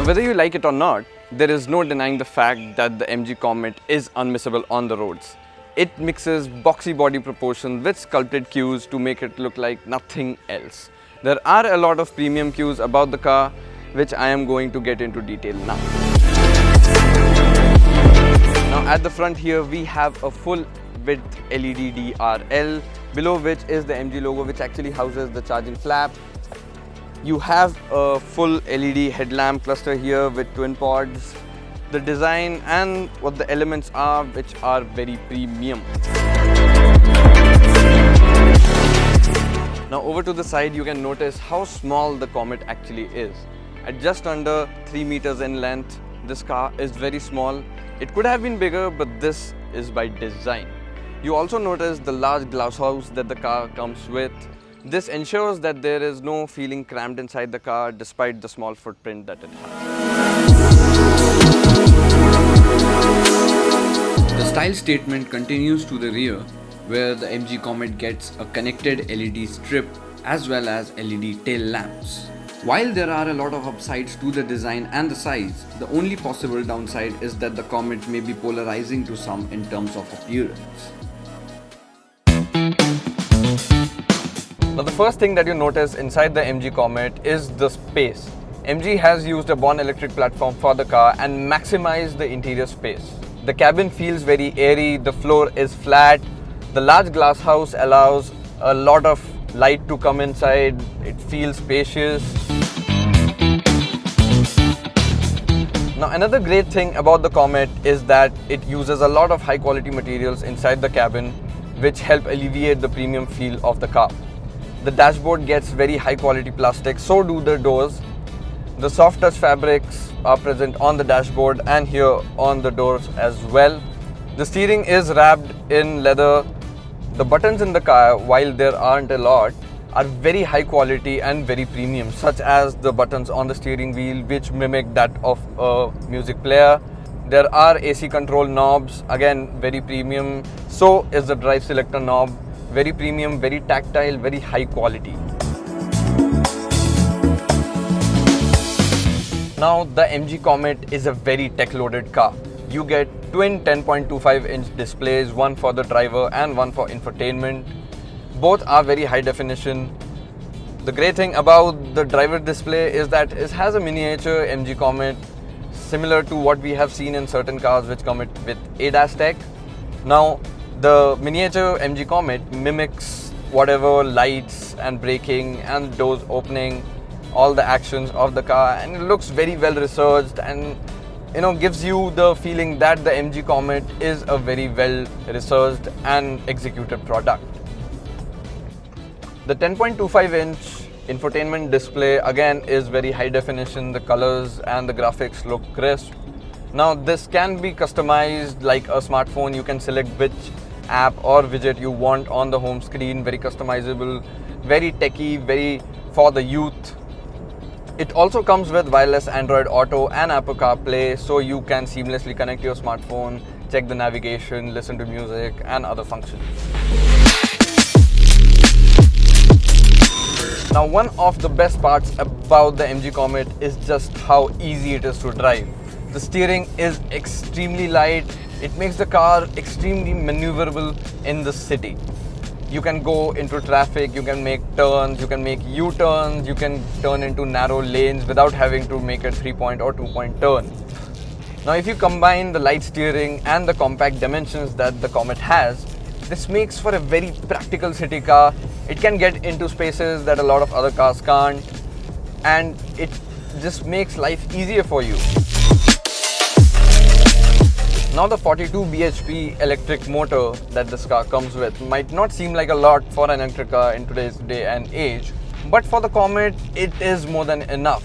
whether you like it or not, there is no denying the fact that the MG Comet is unmissable on the roads. It mixes boxy body proportions with sculpted cues to make it look like nothing else. There are a lot of premium cues about the car, which I am going to get into detail now. Now at the front here we have a full width LED DRL, below which is the MG logo, which actually houses the charging flap. You have a full LED headlamp cluster here with twin pods. The design and what the elements are, which are very premium. Now over to the side, you can notice how small the Comet actually is. At just under 3 meters in length, this car is very small. It could have been bigger, but this is by design. You also notice the large glass house that the car comes with. This ensures that there is no feeling cramped inside the car despite the small footprint that it has. The style statement continues to the rear, where the MG Comet gets a connected LED strip as well as LED tail lamps. While there are a lot of upsides to the design and the size, the only possible downside is that the Comet may be polarizing to some in terms of appearance. Now the first thing that you notice inside the MG Comet is the space. MG has used a Born Electric platform for the car and maximized the interior space. The cabin feels very airy, the floor is flat, the large glass house allows a lot of light to come inside, it feels spacious. Now another great thing about the Comet is that it uses a lot of high quality materials inside the cabin, which help alleviate the premium feel of the car. The dashboard gets very high quality plastic, so do the doors. The soft touch fabrics are present on the dashboard and here on the doors as well. The steering is wrapped in leather. The buttons in the car, while there aren't a lot, are very high quality and very premium, such as the buttons on the steering wheel, which mimic that of a music player. There are AC control knobs, again very premium. So is the drive selector knob, very premium, very tactile, very high quality. Now the MG Comet is a very tech-loaded car. You get twin 10.25-inch displays, one for the driver and one for infotainment. Both are very high definition. The great thing about the driver display is that it has a miniature MG Comet similar to what we have seen in certain cars which come with ADAS tech. Now the miniature MG Comet mimics whatever lights and braking and doors opening, all the actions of the car, and it looks very well researched and gives you the feeling that the MG Comet is a very well researched and executed product. The 10.25-inch infotainment display again is very high definition. The colors and the graphics look crisp. Now this can be customized like a smartphone. You can select which app or widget you want on the home screen. Very customizable, very techy, very for the youth. It also comes with wireless Android Auto and Apple CarPlay, so you can seamlessly connect your smartphone, check the navigation, listen to music and other functions. Now one of the best parts about the MG Comet is just how easy it is to drive. The steering is extremely light. It makes the car extremely maneuverable in the city. You can go into traffic, you can make turns, you can make U-turns, you can turn into narrow lanes without having to make a 3-point or 2-point turn. Now if you combine the light steering and the compact dimensions that the Comet has, this makes for a very practical city car. It can get into spaces that a lot of other cars can't, and it just makes life easier for you. Now the 42 bhp electric motor that this car comes with might not seem like a lot for an electric car in today's day and age, but for the Comet it is more than enough.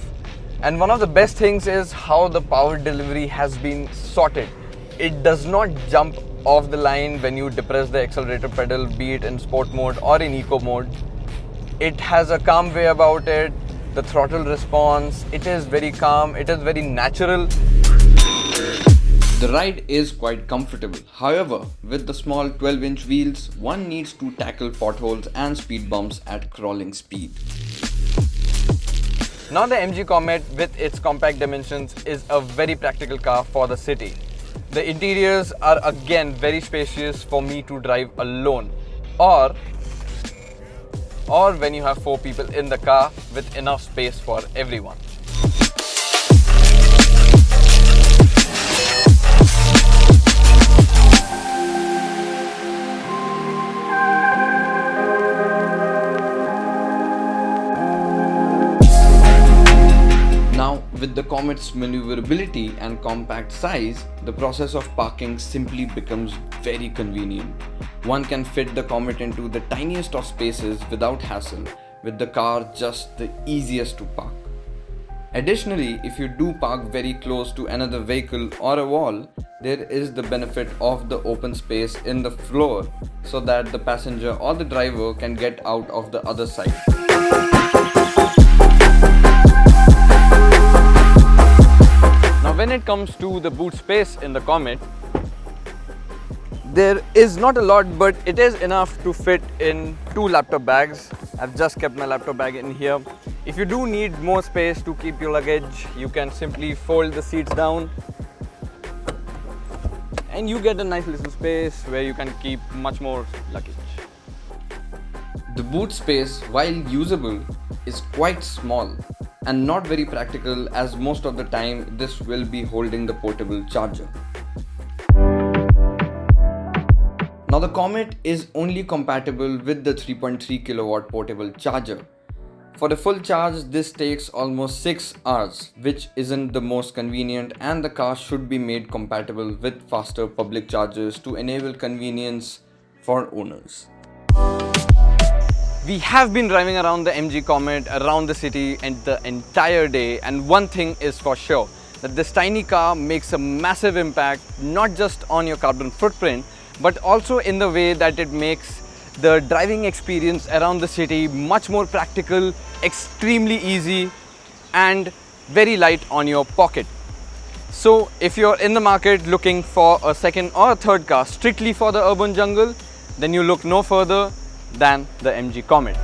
And one of the best things is how the power delivery has been sorted. It does not jump off the line when you depress the accelerator pedal, be it in sport mode or in eco mode. It has a calm way about it. The throttle response, it is very calm, it is very natural. The ride is quite comfortable. However, with the small 12-inch wheels, one needs to tackle potholes and speed bumps at crawling speed. Now the MG Comet with its compact dimensions is a very practical car for the city. The interiors are again very spacious for me to drive alone or when you have 4 people in the car with enough space for everyone. With the Comet's maneuverability and compact size, the process of parking simply becomes very convenient. One can fit the Comet into the tiniest of spaces without hassle, with the car just the easiest to park. Additionally, if you do park very close to another vehicle or a wall, there is the benefit of the open space in the floor so that the passenger or the driver can get out of the other side. When it comes to the boot space in the Comet, there is not a lot, but it is enough to fit in 2 laptop bags. I've just kept my laptop bag in here. If you do need more space to keep your luggage, you can simply fold the seats down and you get a nice little space where you can keep much more luggage. The boot space, while usable, is quite small and not very practical, as most of the time this will be holding the portable charger. Now the Comet is only compatible with the 3.3 kilowatt portable charger. For the full charge, this takes almost 6 hours, which isn't the most convenient, and the car should be made compatible with faster public chargers to enable convenience for owners. We have been driving around the MG Comet around the city and the entire day, and one thing is for sure, that this tiny car makes a massive impact not just on your carbon footprint, but also in the way that it makes the driving experience around the city much more practical, extremely easy and very light on your pocket. So if you're in the market looking for a second or a third car strictly for the urban jungle, then you look no further than the MG Comet.